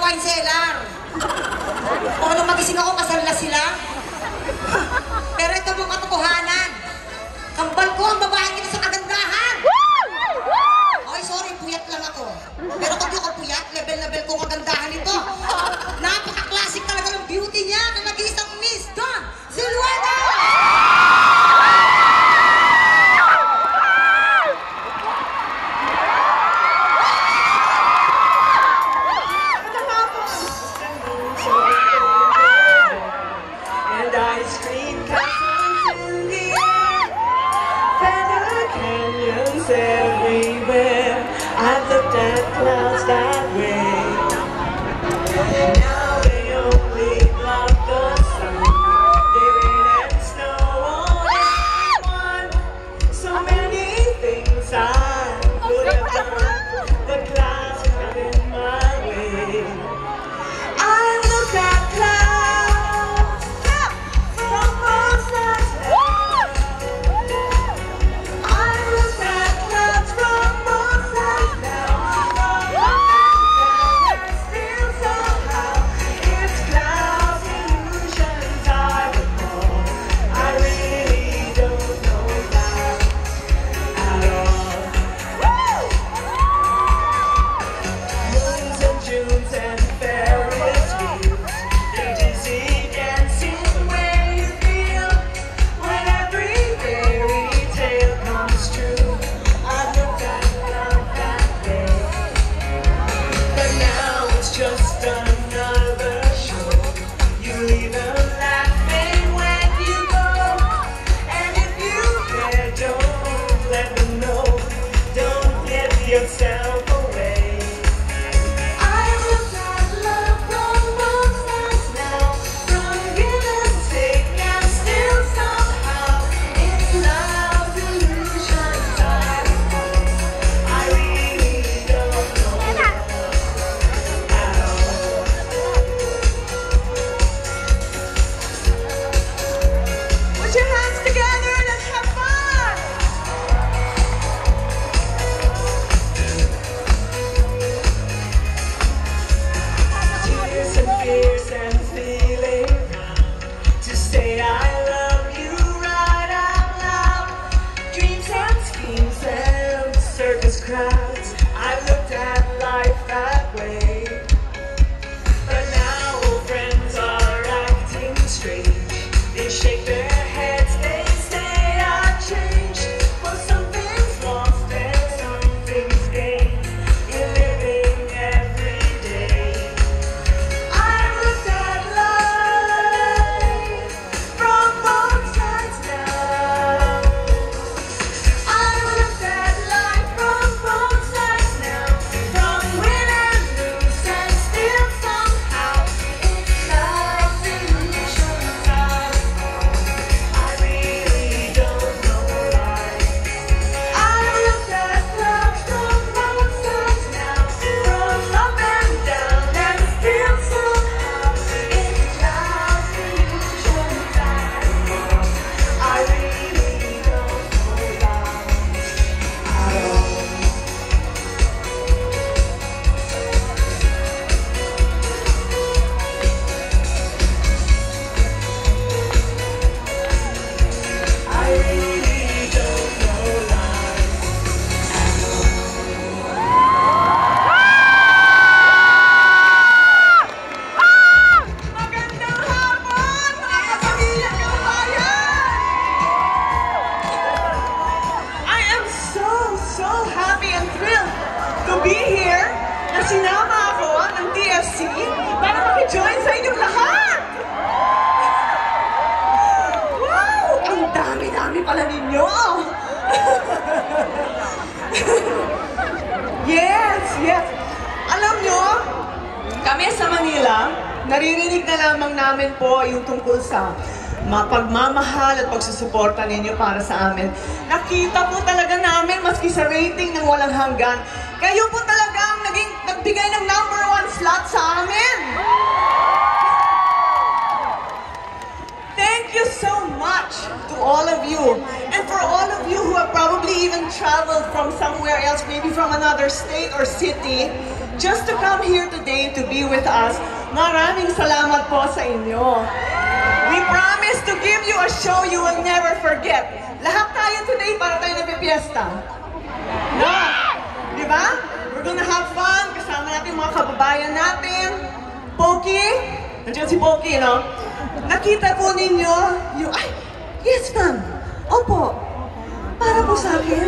wine cellar. O nung magising ako, kasal na sila. Pero ito mong katotohanan. Kambal ko ang babae kita sa kagandahan. Ay, sorry, puyat lang ako. Pero pag yung kapuyat, level ko ang kagandahan nito. Napaka-classic talaga ng beauty niya na nag-iisang Miss Dawn Zulueta! Everywhere I've looked at clouds that way. Now they only block the sun. They rain and snow on everyone. So many things I could have done. The clouds got in my way. I look at clouds from both sides now. Crowds, I looked at life that way, but now old friends are acting strange. They shake their heads, they say I've changed. Well, something's lost and something's gained in living every day. I looked at life from both sides now. I looked at life from both sides now, from win and lose, and still somehow it's life's illusions I really don't know why. I looked at love from both sides now, from up and down, and still somehow it's life's illusions I really don't know why. I really don't know life. Magandang hapon, mga kapamilya ng bayan! I am so happy and thrilled to be here na sinama ako ng TFC para makijoin sa inyong lahat! Wow! Ang dami-dami pala ninyo! Yes! Alam nyo, kami sa Manila, naririnig na lamang namin po yung tungkol sa pagmamahal at pagsusuporta ninyo para sa amin. Nakita po talaga namin, maski sa rating ng walang hanggan, kayo po talaga ang nagbigay ng #1 slot sa amin! Thank you so much to all of you. And for all of you who have probably even traveled from somewhere else, maybe from another state or city, just to come here today to be with us. Maraming salamat po sa inyo. We promise to give you a show you will never forget. Lahat tayo today para tayo nagpipiesta. No? Di ba? We're gonna have fun. Kasama natin mga kababayan natin. Pokey? Nandiyan si Pokey, no? Nakita po ninyo yung... Ay! Yes, ma'am. Opo. Para po sa akin?